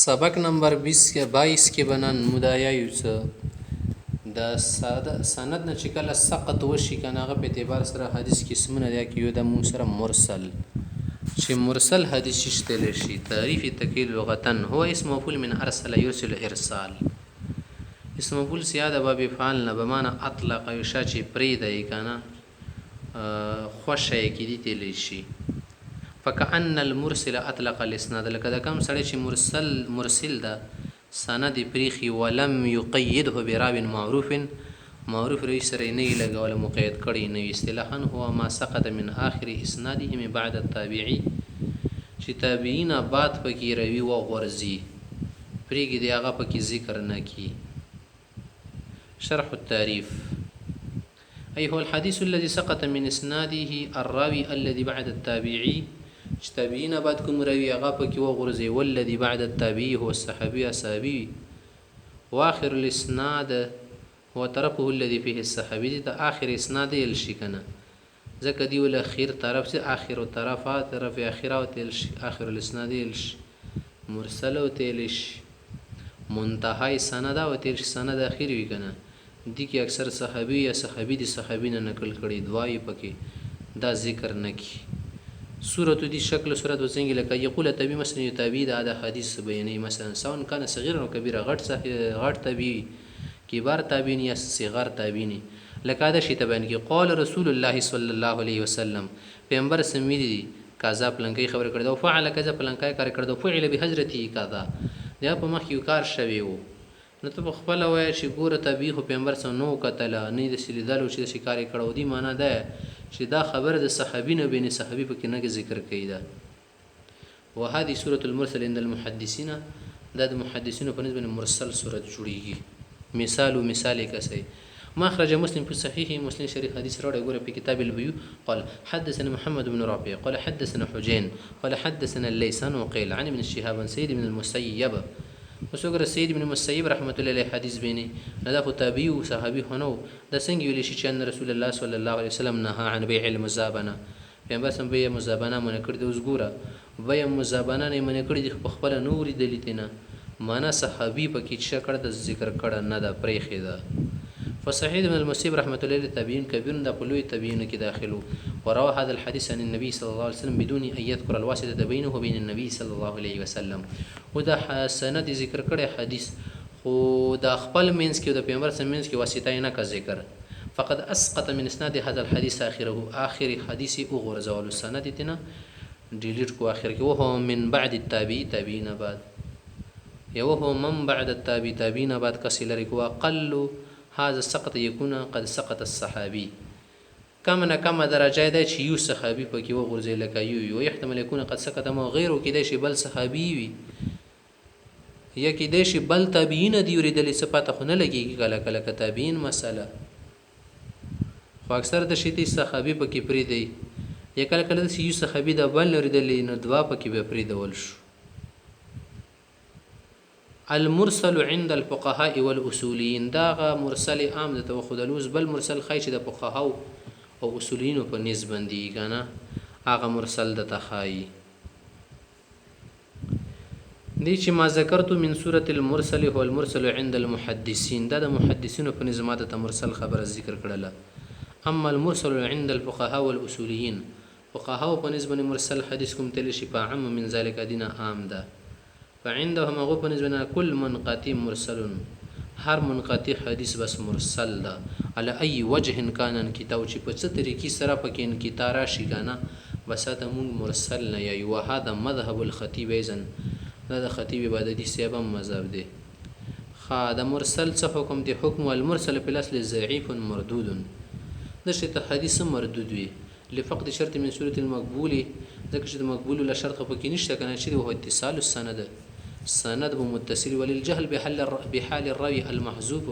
سبق نمبر 22 کې بنن مدایایو څه د سند نه چې کله سقط وشي کنه هغه په اعتبار سره حدیث قسمونه دی کې یو د مون سره مرسل چې مرسل حدیث شتل شي تعریف تکیل لغتن هو اسم مفعول من ارسل يرسل ارسال اسم مفعول سیاده باب فعل نه بمانه اطلق یشا چې پری دی کنه خوشه کې دي تل شي فكأن المرسل اطلق الاسناد لکه دا کم سړی چې مرسل دا سند پریخي ولم يقيده براو معروف رئیس سره نه لګول مقید کړي نه اصطلاحا هو ما سقط من اخر اسناده من بعد التابعي چې تابعین بعد پکې روي و غرزي پریګي دی هغه پکې ذکر نه کی شرح التعريف أي هو الحديث الذي سقط من اسناده الراوي الذي بعد التابعي تابعين بعدكم روي غابك وغرزي والذي بعد التابعي هو الصحابي الصحابي واخر الاسناد هو طرفه الذي فيه الصحابي ده اخر اسناد الشكنا ذكر دي والاخير طرف سے اخر الطرفات طرف اخرات اخر الاسناد مرسل وتلش منتهى سند او تلش سند اخر وی کنه دي کې اکثر صحابي یا صحابي دي صحابي نه نقل کړي دوای پکې دا ذکر نکي صورت دي شکل صورت وسنګ لکه یقول تبي مثلا تابعي دا حدیث بیانې مثلا سواء كان صغير او كبير غټ تابعي کبار تابعين یا صغار تابعين لکه دا شی تبان کې قال رسول الله صلى الله عليه وسلم پیغمبر سمېدي کذا پلنکي خبر کړو او فعل کذا پلنکای کار کړو فعل بحجرتي کذا دا په مخ یو کار شوی وو نو ته خپل وای چې ګوره تابعي خو پیغمبر سره نو کتل نه د سلیدلو چې شکاري کړو دی معنا ده چې دا خبر د صحابي نه بین صحابي په کې نه ذکر کړي دا وهذه سوره المرسل عند المحدثين دا د محدثینو په نسبت مرسل سوره جوړیږي مثال کسي ما خرج مسلم في صحيح مسلم شريف حديث راوي غره في كتاب البيو قال حدثنا محمد بن رافع قال حدثنا حجين قال حدثنا الليثان وقيل عن ابن شهاب سيد بن المسيب وسوګر سید بن مسیب رحمت الله علیه حدیث بینه نه دا تابعی او صحابي هنو د څنګه ویل شي چې رسول الله صلی الله علیه وسلم نه عن بيع المزابنه پیغمبر سم بيع مزابنه من کړ د وزګوره بيع مزابنه نه من کړ د خپل نوري دلیتنه معنا صحابي پکې چې کړه د ذکر کړه نه دا پرېخه ده فصحيح بن المسيب رحمه الله علیه تابعین کبیر د قلوی تابعین کې داخلو وروى هذا الحديث عن النبي صلى الله عليه وسلم بدون ان يذكر الواسطه بينه وبين النبي صلى الله عليه وسلم ودا سند ذکر کړي حدیث خو د خپل مینس کې د پیغمبر سره مینس کې واسطه نه کا ذکر فقد اسقط من اسناد هذا الحديث اخر حديث او غرزول السند تنا ډیلیټ کو اخر کې وهو من بعد التابعين بعد وهو من بعد التابعين بعد کسل رکو اقل هذا السقط يكون قد سقط الصحابي كما كما درجه ده چې یو صحابي پکې وغورځي لکه یو يحتمل يكون قد سقط ما غيره کې شي بل صحابي وي یا کې شي بل تابعین دي ورېدلې صفات خو نه لګيږي کله کله تابعین مسله خو اکثر د شي صحابي پکې پری دی یا کله کله د یو صحابي د بل ورېدلې نو دوا پکې به پری دول شو المرسل عند الفقهاء والاصوليين دا مرسل عام د توخدلوز بل مرسل خایچ د فقهاء او اصوليين په نسبت دي کنه هغه مرسل د تخای دي چې ما ذکرت من سوره المرسل هو المرسل عند المحدثين دا د محدثینو په نظام د مرسل خبره ذکر کړله اما المرسل عند الفقهاء والاصوليين فقهاء په نسبت مرسل حدیث کوم تل شي په عام من ذلك دینه عام ده فعندهم غو نسبنا كل منقطع مرسل هر منقطع حدیث بس مرسل ده على اي وجه كان کتاب چې په څه طریقې سره پکې کتارا شي کنه بس ته مون مرسل نه یي وهذا مذهب الخطيب اذن دا د خطیب عبادتي سیبه مذهب دی خا د مرسل څه حکم دی حکم المرسل په الاصل ضعيف مردود د شته حدیث مردود وي لفقد شرط من صورت المقبول ذکر چې مقبول له شرط پکې نشته کنه چې هو اتصال السند سند بمتصل وللجهل بحال الراوي المحذوف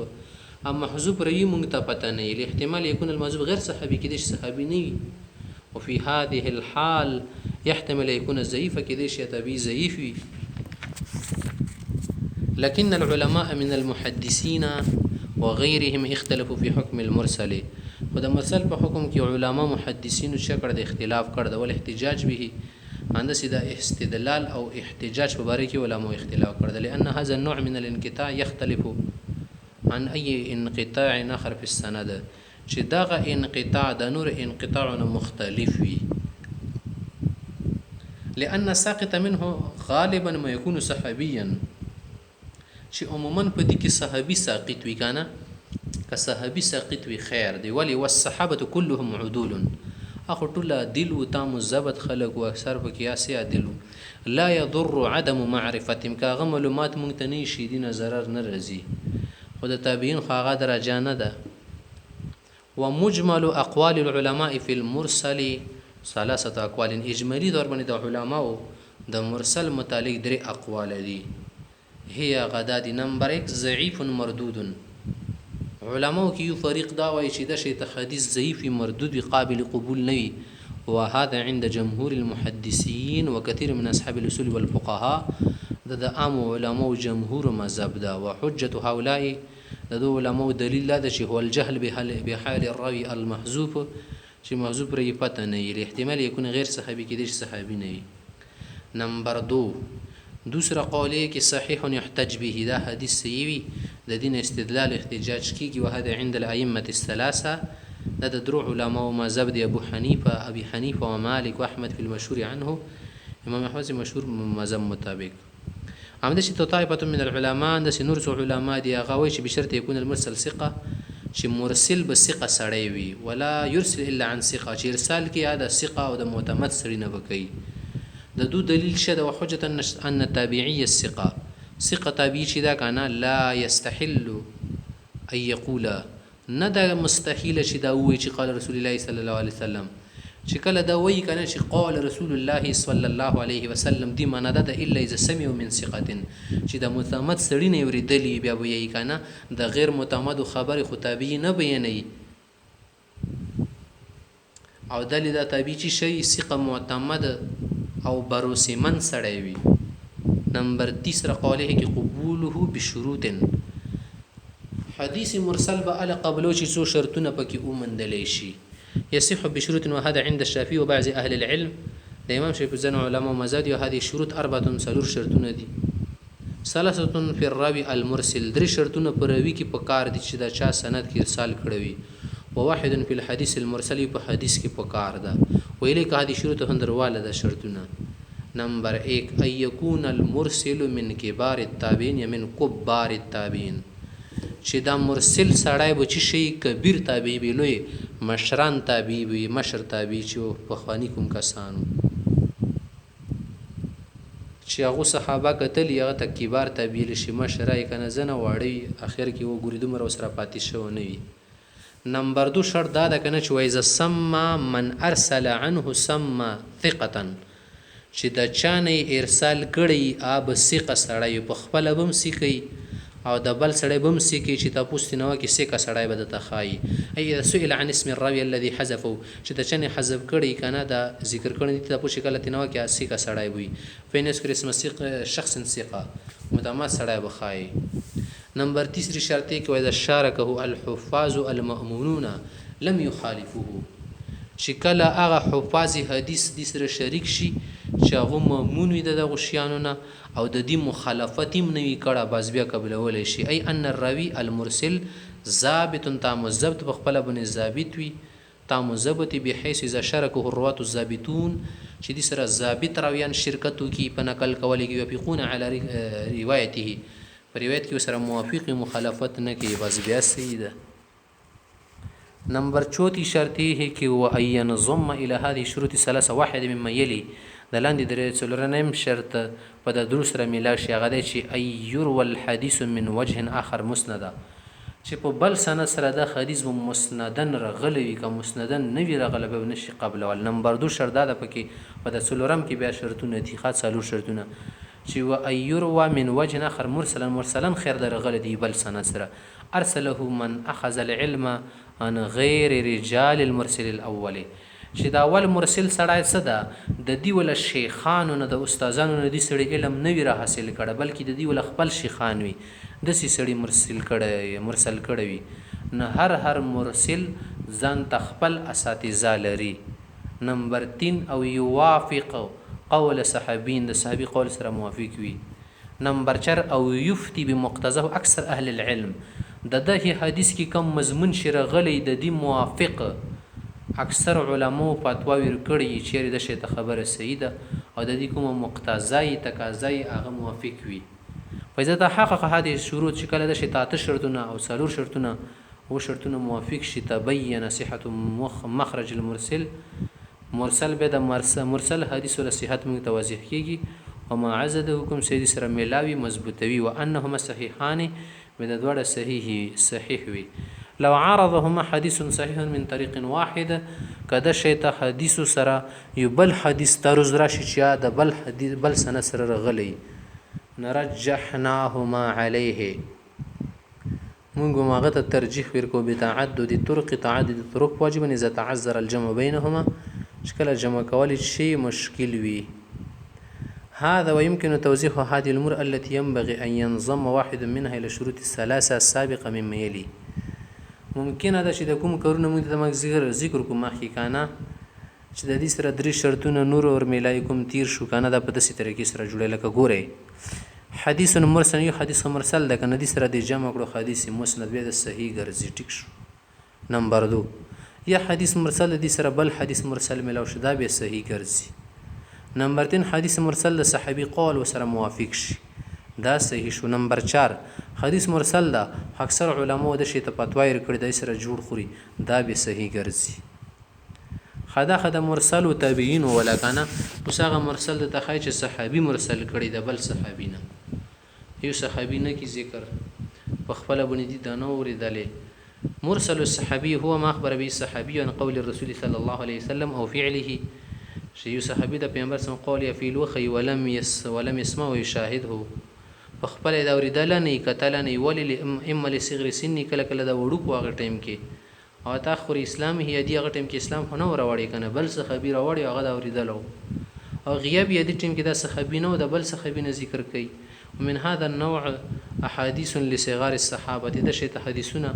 اما محذوف راوي مونږ ته پته نه لري احتمال يكون المحذوف غير صحابي کې د صحابي نه وفي هذه الحال يحتمل يكون ضعيف کې د شتابي ضعيف وي لكن العلماء من المحدثين وغيرهم اختلفوا في حكم المرسل خو د مرسل په حکم کې علما محدثین چې کړه د اختلاف کړه د ول احتجاج به اندسې د استدلال او احتجاج په باره کې علماء اختلاف کړی لأن هذا النوع من الانقطاع يختلف عن أي انقطاع آخر في السند چې دغه انقطاع د نور انقطاعونه مختلف وي لأن ساقط منه غالبا ما يكون صحابيا چې عموما په دې کې صحابي ساقط وي کنه که صحابي ساقط وي خیر دی ولی والصحابه كلهم عدول اخو ټول عدل او تام ضبط خلق او اکثر په قیاسي عدل لا يضر عدم معرفتهم کاغه معلومات مونږ ته نه شي دي ضرر نه راځي خو د تابعین خو هغه درجه نه ده ومجمل اقوال العلماء في المرسل ثلاثه اقوال اجمالی دور باندې د علماو د مرسل متعلق درې اقوال دي هي غداد نمبر 1 ضعيف مردود علماو کې یو فريق دا وایي چې د شی ته حدیث ضعیف مردود قابل قبول نه وي وهذا عند جمهور المحدثين وكثير من اصحاب الاصول والفقهاء د عام علماو جمهور مذهب دا وحجه هؤلاء د علماو دلیل لا د شی هو الجهل بحال الراوي المحذوف چې محذوف ری پته نه وي احتمال يكون غیر صحابي کې د صحابي نه وي نمبر 2 دوسرا قوله کې صحیح يحتج به دا حدیث صحیح وي د دین استدلال احتجاج کیږي وهذا عند الائمه الثلاثه د دروع علماء مذهب دی ابو حنیفه ابي حنیفه ومالك واحمد في المشهور عنه امام احمد مشهور مذهب مطابق عمده چې طائفه من العلماء د نور علماء دی غوي چې بشرط يكون المرسل ثقه چې مرسل به ثقه سړی وي ولا يرسل الا عن ثقه چې ارسال کې دا ثقه او د معتمد سړی نه وکي د دو دلیل شته وحجه ان التابعي الثقه ثقه تابعي چې دا کنه لا يستحل ان يقول نه دا مستحيل چې دا وایي چې قال رسول الله صلى الله عليه وسلم چې کله دا وایي کنه چې قال رسول الله صلى الله عليه وسلم دی معنا ده الا اذا سمعوا من ثقه چې دا معتمد سړی نه ورېدلی بیا وایي کنه د غیر معتمد خبر خو تابعي نه بیانوي او دلی دا تابعي چې شی ثقه معتمد او بروسمن سړی وي نمبر 3 قوله کې قبوله بشروط حدیث مرسل به ال قبلو چې څو شرطونه پکې اومندلې شي يصح بشروط وهذا عند الشافعي وبعض اهل العلم د امام شافعي زن علماء مزاد هذه الشروط 4 شرطونه دي ثلاثه في الراوي المرسل 3 شرطونه پر راوي کې پکار دي چې دا چا سند کې ارسال کړوي وواحد في الحديث المرسل په حدیث کې پکار ده ویلې هذه شروط هندرواله ده شرطونه نمبر 1 ان يكون المرسل من كبار التابعين من كبار التابعين چې دا مرسل سړی به چې شي کبیر تابعی وي لوی مشران تابعی وي مشر تابعی چې په خواني کوم کسانو چې هغه صحابه کتل هغه ته کبار تابعی لشي مشرای کنه زنه واړی اخر کې و ګوریدو مر سره پاتې شو نه وي نمبر 2 شرط دا کنه چې وایي سما من ارسل عنه سما ثقه چې دا چانه ارسال کړي اب ثقه سړی په خپل بم سکی او د بل سړی بم سکی چې تاسو نو کې ثقه سړی بده تخای اي سئل عن اسم الراوي الذي حذفه چې دا چانه حذف کړي کنه دا ذکر کړي تاسو شکل تنو کې ثقه سړی وي فینس کرسم شخص ثقه متمد سړی بخای نمبر 3 شرط کې وایي شارکه الحفاظ المأمونون لم يخالفوه چې کله هغه حفاظ حدیث د سره شریک شي چې هغه مأمون وي دغه شیانو نه او د دې مخالفت هم نه وي کړه باز بیا قبلول شي اي ان الراوي المرسل ضابط تام ضبط بخپل بن ضابط وي تام ضبط بحيث اذا شاركه الرواه الضابطون چې د سره ضابط راویان شرکت کوي په نقل کولو کې يفقون على روایته په روایت کې سره موافق مخالفت نه کوي باز بیا سیده نمبر 34 شرطی ہے کہ وہ ينضم الى هذه الشروط الثلاثه واحد مما يلي د لاندې درې څلورنیم شرط په د درو سره ملا شي هغه دی چې يروى الحديث من وجه اخر مسندا چې په بل سند سره د حدیث مسندن رغلوي که مسندن نه وی رغلوي نشي قبل ول نمبر 2 شرط دا پکې په د څلورم کې بیا شرطونه دي خاص څلور شرطونه چې و يروى من وجه اخر مرسلا خیر در غل دی بل سند سره ارسله من اخذ العلم عن غیر رجال المرسل الاول چې دا اول مرسل سړی صدا د دی ول شیخانو نه د استادانو نه دی سړی علم نه وی را حاصل کړه بلکې د دی ول خپل شیخان وي د سی سړی مرسل کړه وي نه هر مرسل ځان تخپل اساتذه لري نمبر 3 او يوافق قول صحابین د صحابي قول سره موافق وي. نمبر 4 او یفتی بمقتضاه اکثر اهل العلم د دغه حدیث کې کم مضمون شرغلی د دې موافق اکثر علماو فتوا ورکړي چې د شی ته خبره صحیح ده او د دې کوم مقتضای تقاضای هغه موافق وي. فإذا تحقق هذه الشروط چې کله د شی تاته شرطونه او څلور شرطونه او شرطونه موافق شي تبين صحة مخرج المرسل مرسل به د مرسل حدیث ول صحت موږ توضیح کیږي او ما عزده حکم سیدی سره ملاوي مضبوطوي وانهما صحيحان من دوړه صحیح وي. لو عارضهما حديث صحيح من طريق واحد کده شیطه حدیث سره یو بل حدیث ترز راشي چې د بل حدیث بل سند سره رغلی نرجحناهما عليه مونږ ماغه ته ترجیح ورکو بتعدد طرق طرق واجب اذا تعذر الجمع بينهما شکل جمع کول شي مشکل وي. هذا ويمكن توضيح هذه الامور التي ينبغي ان ينضم واحد منها الى الشروط الثلاثه السابقه مما يلي. ممکن ده چې د کوم کارونه موږ ته ذکر کوم مخکې کنه چې د دې سره درې شرطونه نور اور ملای کوم تیر شو کنه د په داسې طریقې سره جوړه لکه ګوره حدیث مرسل یو حدیث مرسل ده کنه د سره د جمع کړو حدیث مسند به د صحیح ګرځي ټیک شو. نمبر 2 یا حدیث مرسل د سره بل حدیث مرسل ملاو شدا به صحیح ګرځي. نمبر 3 حدیث مرسل د صحابي قول وسره موافق شي دا صحیح شو. نمبر 4 حدیث مرسل دا اکثر علماء د شی ته فتوا ورکړي د سره جوړ خوري دا به صحیح ګرځي. خدا مرسل او تابعین ولا کنه وسغه مرسل د تخای چې صحابي مرسل کړي د بل صحابي نه یو صحابي نه کی ذکر په خپل باندې دي دا نو ورېدلې. مرسل الصحابي هو ما اخبر به الصحابي عن قول الرسول صلى الله عليه وسلم او فعله شي یو صحابي د پیغمبر سم قول یا فعل وخي ولم يسمع ويشاهده خپل دا ورېدل نه کتل نه ولل اما لصغر سن کله کله دا وړو په هغه ټیم کې او تاخر اسلام هي دی هغه ټیم کې اسلام خو نه وروړي کنه بل صحابي راوړي هغه دا ورېدل او غیاب یې د ټیم کې دا صحابي نه د بل صحابي نه ذکر کوي. ومن هذا النوع احاديث لصغار الصحابه د شی ته حدیثونه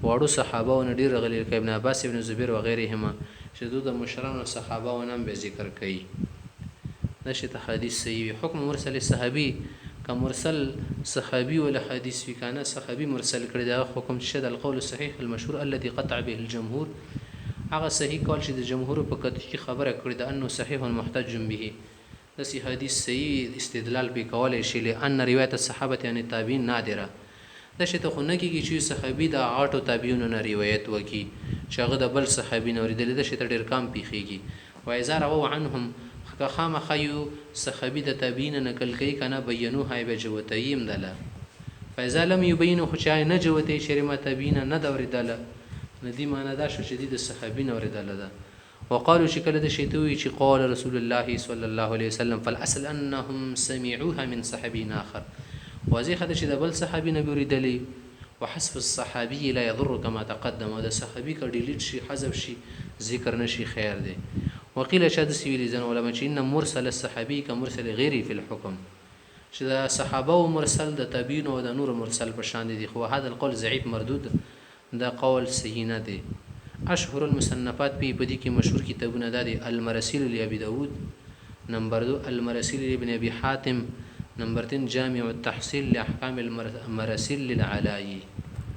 واړو صحابه او نډیر غلی ابن عباس ابن زبیر و غیرهما چې د مشران صحابه او نام به ذکر کوي. د شی ته حدیث صحیح حکم مرسل صحابي که مرسل صحابي ولا حديث في كان صحابي مرسل کړي دا حکم شد القول الصحيح المشهور الذي قطع به الجمهور هغه صحیح کول چې د جمهور په کتې خبره کړي دا انه صحيح محتج به د سی حدیث صحیح استدلال به کولای شي لئن روایت الصحابه یعنی تابعین نادره د شته خو نه کیږي چې صحابي د غاټو تابعینو نه روایت وکي چې هغه د بل صحابي نه ورېدل د شته ډیر کم پیخيږي. و اذا رووا عنهم که خامخیو صحابي د تابعین نقل کوي کنه بیانوه به جوتیم دله فاذا لم يبينوا خچای نه جوتي شریمه تابعین نه دوریدله ندی معنا دا شو چې د صحابي نه ورېدل ده. وقالوا شکل د شیتوي چې قال رسول الله صلى الله عليه وسلم فالاصل انهم سمعوها من صحابي اخر واضح ده چې د بل صحابي نه ورېدلې وحسب الصحابي لا يضر كما تقدم او د صحابي ک ډیلیټ شي حذف شي ذکر نشي خیر ده. وقيل شاد سویلی زن علماء چې ان مرسل الصحابي كمرسل غيري في الحكم چې د صحابه او مرسل د تابعین او د نور مرسل په شان دي خو هذا القول ضعيف مردود دا قول صحیح نه دی. اشهر المصنفات په دې کې مشهور کتابونه دي المراسيل لابي داود نمبر 2 المراسيل لابن ابي حاتم نمبر 3 جامع التحصيل لاحكام المراسيل للعلائي